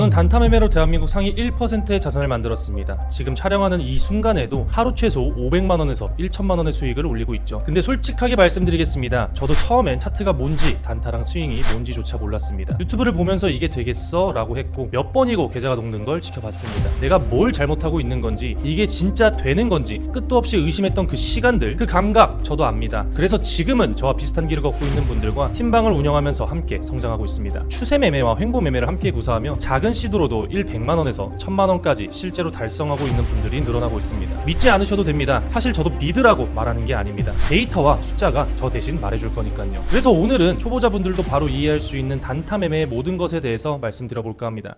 저는 단타 매매로 대한민국 상위 1%의 자산을 만들었습니다. 지금 촬영하는 이 순간에도 하루 최소 500만원에서 1천만원의 수익을 올리고 있죠. 근데 솔직하게 말씀드리겠습니다. 저도 처음엔 차트가 뭔지 단타랑 스윙이 뭔지조차 몰랐습니다. 유튜브를 보면서 이게 되겠어? 라고 했고 몇 번이고 계좌가 녹는 걸 지켜봤습니다. 내가 뭘 잘못하고 있는 건지, 이게 진짜 되는 건지 끝도 없이 의심했던 그 시간들, 그 감각 저도 압니다. 그래서 지금은 저와 비슷한 길을 걷고 있는 분들과 팀방을 운영하면서 함께 성장하고 있습니다. 추세 매매와 횡보 매매를 함께 구사하며 작은 시도로도 100만원에서 1000만원까지 실제로 달성하고 있는 분들이 늘어나고 있습니다. 믿지 않으셔도 됩니다. 사실 저도 믿으라고 말하는 게 아닙니다. 데이터와 숫자가 저 대신 말해줄 거니까요. 그래서 오늘은 초보자분들도 바로 이해할 수 있는 단타 매매의 모든 것에 대해서 말씀드려볼까 합니다.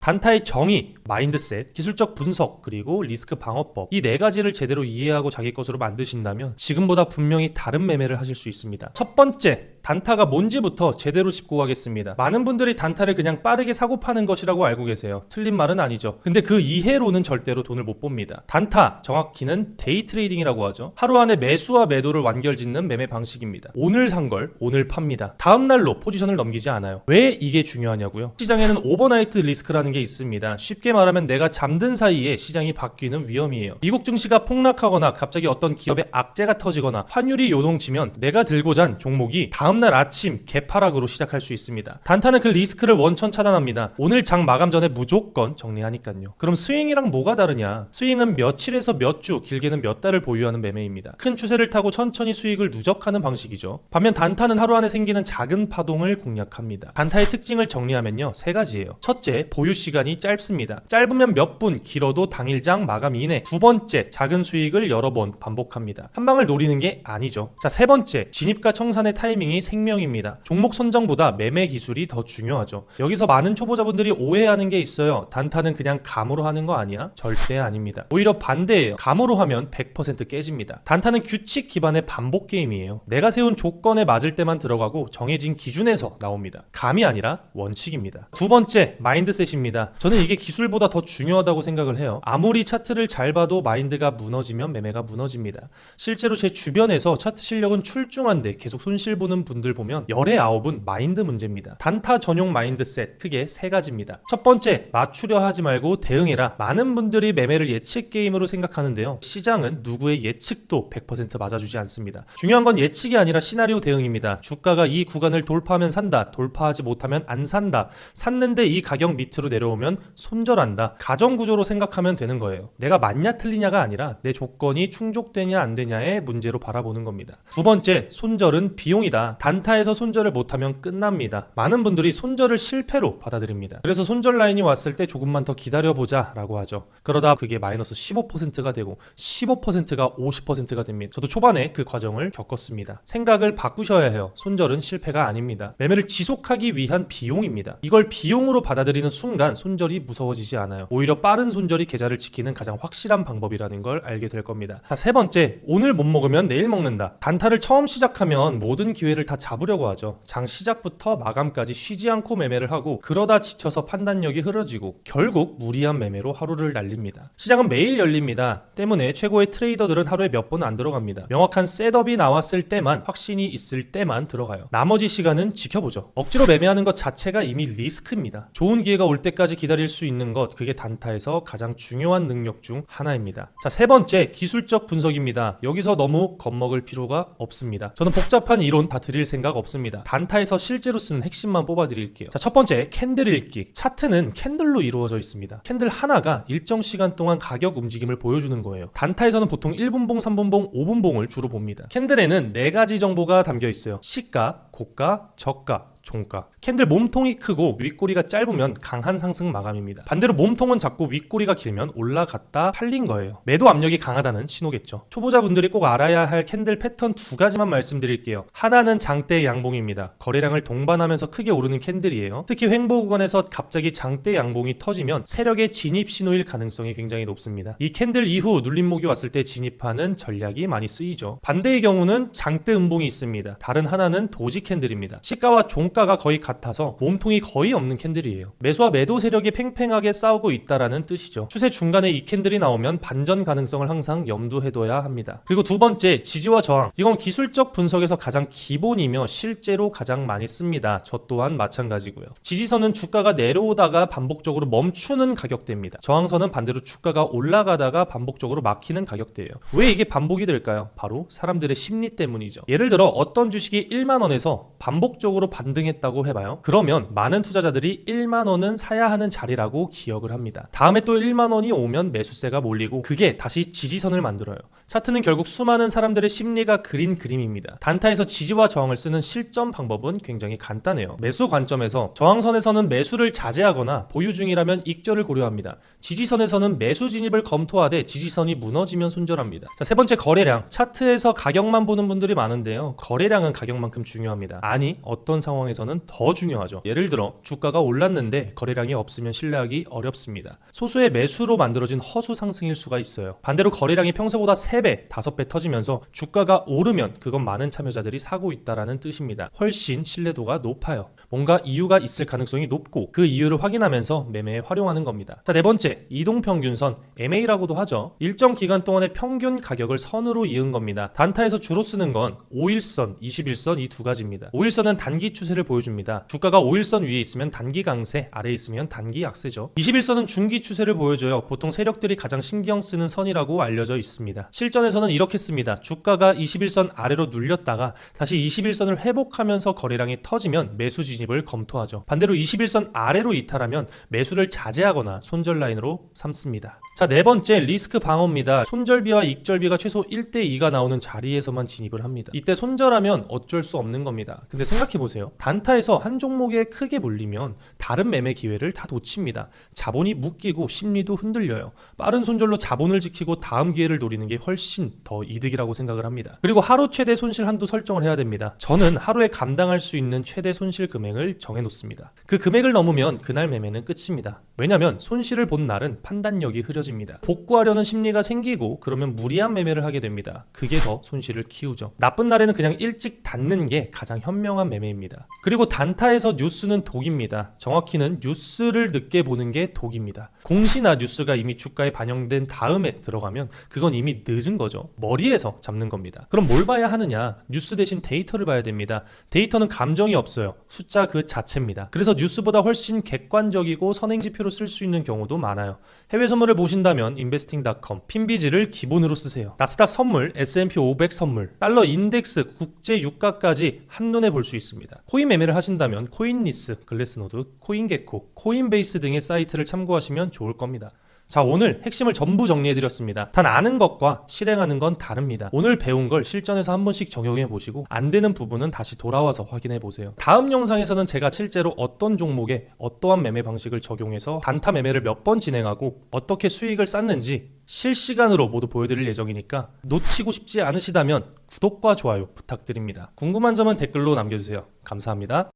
단타의 정의, 마인드셋, 기술적 분석, 그리고 리스크 방어법, 이 네 가지를 제대로 이해하고 자기 것으로 만드신다면 지금보다 분명히 다른 매매를 하실 수 있습니다. 첫 번째, 단타가 뭔지부터 제대로 짚고 가겠습니다. 많은 분들이 단타를 그냥 빠르게 사고 파는 것이라고 알고 계세요. 틀린 말은 아니죠. 근데 그 이해로는 절대로 돈을 못 봅니다. 단타, 정확히는 데이 트레이딩이라고 하죠. 하루 안에 매수와 매도를 완결짓는 매매 방식입니다. 오늘 산 걸 오늘 팝니다. 다음 날로 포지션을 넘기지 않아요. 왜 이게 중요하냐고요? 시장에는 오버나이트 리스크라는 게 있습니다. 쉽게 말하면 내가 잠든 사이에 시장이 바뀌는 위험이에요. 미국 증시가 폭락하거나 갑자기 어떤 기업의 악재가 터지거나 환율이 요동치면 내가 들고 잔 종목이 다음날 아침 개파락으로 시작할 수 있습니다. 단타는 그 리스크를 원천 차단합니다. 오늘 장 마감 전에 무조건 정리하니까요. 그럼 스윙이랑 뭐가 다르냐? 스윙은 며칠에서 몇 주, 길게는 몇 달을 보유하는 매매입니다. 큰 추세를 타고 천천히 수익을 누적하는 방식이죠. 반면 단타는 하루 안에 생기는 작은 파동을 공략합니다. 단타의 특징을 정리하면요, 세 가지예요. 첫째, 보유 시간이 짧습니다. 짧으면 몇 분, 길어도 당일장 마감 이내. 두 번째, 작은 수익을 여러 번 반복합니다. 한 방을 노리는 게 아니죠. 자, 세 번째, 진입과 청산의 타이밍이 생명입니다. 종목 선정보다 매매 기술이 더 중요하죠. 여기서 많은 초보자분들이 오해하는 게 있어요. 단타는 그냥 감으로 하는 거 아니야? 절대 아닙니다. 오히려 반대예요. 감으로 하면 100% 깨집니다. 단타는 규칙 기반의 반복 게임이에요. 내가 세운 조건에 맞을 때만 들어가고 정해진 기준에서 나옵니다. 감이 아니라 원칙입니다. 두 번째, 마인드셋입니다. 저는 이게 기술보다 더 중요하다고 생각을 해요. 아무리 차트를 잘 봐도 마인드가 무너지면 매매가 무너집니다. 실제로 제 주변에서 차트 실력은 출중한데 계속 손실 보는 분들 보면 열의 9은 마인드 문제입니다. 단타 전용 마인드셋 크게 세 가지입니다. 첫 번째, 맞추려 하지 말고 대응해라. 많은 분들이 매매를 예측 게임으로 생각하는데요. 시장은 누구의 예측도 100% 맞아주지 않습니다. 중요한 건 예측이 아니라 시나리오 대응입니다. 주가가 이 구간을 돌파하면 산다. 돌파하지 못하면 안 산다. 샀는데 이 가격 밑으로 내려오면 손절한다. 가정구조로 생각하면 되는 거예요. 내가 맞냐 틀리냐가 아니라 내 조건이 충족되냐 안 되냐의 문제로 바라보는 겁니다. 두 번째, 손절은 비용이다. 단타에서 손절을 못하면 끝납니다. 많은 분들이 손절을 실패로 받아들입니다. 그래서 손절 라인이 왔을 때 조금만 더 기다려보자 라고 하죠. 그러다 그게 마이너스 15%가 되고 15%가 50%가 됩니다. 저도 초반에 그 과정을 겪었습니다. 생각을 바꾸셔야 해요. 손절은 실패가 아닙니다. 매매를 지속하기 위한 비용입니다. 이걸 비용으로 받아들이는 순간 손절이 무서워지지 않아요. 오히려 빠른 손절이 계좌를 지키는 가장 확실한 방법이라는 걸 알게 될 겁니다. 자, 세 번째, 오늘 못 먹으면 내일 먹는다. 단타를 처음 시작하면 모든 기회를 다 잡으려고 하죠. 장 시작부터 마감까지 쉬지 않고 매매를 하고 그러다 지쳐서 판단력이 흐려지고 결국 무리한 매매로 하루를 날립니다. 시장은 매일 열립니다. 때문에 최고의 트레이더들은 하루에 몇 번 안 들어갑니다. 명확한 셋업이 나왔을 때만, 확신이 있을 때만 들어가요. 나머지 시간은 지켜보죠. 억지로 매매하는 것 자체가 이미 리스크입니다. 좋은 기회가 올 때까지 기다릴 수 있는 것, 그게 단타에서 가장 중요한 능력 중 하나입니다. 자, 세 번째, 기술적 분석입니다. 여기서 너무 겁먹을 필요가 없습니다. 저는 복잡한 이론 다 드릴 생각 없습니다. 단타에서 실제로 쓰는 핵심만 뽑아드릴게요. 자, 첫 번째, 캔들 읽기. 차트는 캔들로 이루어져 있습니다. 캔들 하나가 일정 시간 동안 가격 움직임을 보여주는 거예요. 단타에서는 보통 1분봉, 3분봉, 5분봉을 주로 봅니다. 캔들에는 네 가지 정보가 담겨 있어요. 시가, 고가, 저가, 종가. 캔들 몸통이 크고 윗꼬리가 짧으면 강한 상승 마감입니다. 반대로 몸통은 작고 윗꼬리가 길면 올라갔다 팔린 거예요. 매도 압력이 강하다는 신호겠죠. 초보자분들이 꼭 알아야 할 캔들 패턴 두 가지만 말씀드릴게요. 하나는 장대 양봉입니다. 거래량을 동반하면서 크게 오르는 캔들이에요. 특히 횡보 구간에서 갑자기 장대 양봉이 터지면 세력의 진입 신호일 가능성이 굉장히 높습니다. 이 캔들 이후 눌림목이 왔을 때 진입하는 전략이 많이 쓰이죠. 반대의 경우는 장대 음봉이 있습니다. 다른 하나는 도지 캔들입니다. 시가와 종 원가가 거의 같아서 몸통이 거의 없는 캔들이에요. 매수와 매도 세력이 팽팽하게 싸우고 있다라는 뜻이죠. 추세 중간에 이 캔들이 나오면 반전 가능성을 항상 염두해둬야 합니다. 그리고 두 번째, 지지와 저항. 이건 기술적 분석에서 가장 기본이며 실제로 가장 많이 씁니다. 저 또한 마찬가지고요. 지지선은 주가가 내려오다가 반복적으로 멈추는 가격대입니다. 저항선은 반대로 주가가 올라가다가 반복적으로 막히는 가격대예요. 왜 이게 반복이 될까요? 바로 사람들의 심리 때문이죠. 예를 들어 어떤 주식이 1만 원에서 반복적으로 반등했다고 해봐요. 그러면 많은 투자자들이 1만 원은 사야 하는 자리라고 기억을 합니다. 다음에 또 1만 원이 오면 매수세가 몰리고 그게 다시 지지선을 만들어요. 차트는 결국 수많은 사람들의 심리가 그린 그림입니다. 단타에서 지지와 저항을 쓰는 실전 방법은 굉장히 간단해요. 매수 관점에서 저항선에서는 매수를 자제하거나 보유 중이라면 익절을 고려합니다. 지지선에서는 매수 진입을 검토하되 지지선이 무너지면 손절합니다. 자, 세 번째, 거래량. 차트에서 가격만 보는 분들이 많은데요. 거래량은 가격만큼 중요합니다. 아니, 어떤 상황에서는 더 중요하죠. 예를 들어 주가가 올랐는데 거래량이 없으면 신뢰하기 어렵습니다. 소수의 매수로 만들어진 허수 상승일 수가 있어요. 반대로 거래량이 평소보다 3배, 5배 터지면서 주가가 오르면 그건 많은 참여자들이 사고 있다라는 뜻입니다. 훨씬 신뢰도가 높아요. 뭔가 이유가 있을 가능성이 높고 그 이유를 확인하면서 매매에 활용하는 겁니다. 자, 네 번째, 이동평균선, MA라고도 하죠. 일정 기간 동안의 평균 가격을 선으로 이은 겁니다. 단타에서 주로 쓰는 건 5일선, 21선 이 두 가지입니다. 5일선은 단기 추세를 보여줍니다. 주가가 5일선 위에 있으면 단기 강세, 아래에 있으면 단기 약세죠. 21선은 중기 추세를 보여줘요. 보통 세력들이 가장 신경 쓰는 선이라고 알려져 있습니다. 실전에서는 이렇게 씁니다. 주가가 21선 아래로 눌렸다가 다시 21선을 회복하면서 거래량이 터지면 매수 진입을 검토하죠. 반대로 21선 아래로 이탈하면 매수를 자제하거나 손절 라인으로 삼습니다. 자, 네 번째, 리스크 방어입니다. 손절비와 익절비가 최소 1대2가 나오는 자리에서만 진입을 합니다. 이때 손절하면 어쩔 수 없는 겁니다. 근데 생각해보세요. 단타에서 한 종목에 크게 물리면 다른 매매 기회를 다 놓칩니다. 자본이 묶이고 심리도 흔들려요. 빠른 손절로 자본을 지키고 다음 기회를 노리는 게 훨씬 더 이득이라고 생각을 합니다. 그리고 하루 최대 손실 한도 설정을 해야 됩니다. 저는 하루에 감당할 수 있는 최대 손실 금액을 정해놓습니다. 그 금액을 넘으면 그날 매매는 끝입니다. 왜냐면 손실을 본 날은 판단력이 흐려집니다. 복구하려는 심리가 생기고 그러면 무리한 매매를 하게 됩니다. 그게 더 손실을 키우죠. 나쁜 날에는 그냥 일찍 닫는 게 가장 현명한 매매입니다. 그리고 단타에서 뉴스는 독입니다. 정확히는 뉴스를 늦게 보는 게 독입니다. 공시나 뉴스가 이미 주가에 반영된 다음에 들어가면 그건 이미 늦은 거죠. 머리에서 잡는 겁니다. 그럼 뭘 봐야 하느냐? 뉴스 대신 데이터를 봐야 됩니다. 데이터는 감정이 없어요. 숫자 그 자체입니다. 그래서 뉴스보다 훨씬 객관적이고 선행지표로 쓸 수 있는 경우도 많아요. 해외 선물을 보신다면 investing.com, 핀비지를 기본으로 쓰세요. 나스닥 선물, S&P 500 선물, 달러 인덱스, 국제 유가까지 한눈에 볼 수 있습니다. 코인 매매를 하신다면 코인리스, 글래스노드, 코인게코, 코인베이스 등의 사이트를 참고하시면 좋을 겁니다. 자, 오늘 핵심을 전부 정리해드렸습니다. 단 아는 것과 실행하는 건 다릅니다. 오늘 배운 걸 실전에서 한 번씩 적용해 보시고 안 되는 부분은 다시 돌아와서 확인해 보세요. 다음 영상에서는 제가 실제로 어떤 종목에 어떠한 매매 방식을 적용해서 단타 매매를 몇 번 진행하고 어떻게 수익을 쌌는지 실시간으로 모두 보여드릴 예정이니까 놓치고 싶지 않으시다면 구독과 좋아요 부탁드립니다. 궁금한 점은 댓글로 남겨주세요. 감사합니다.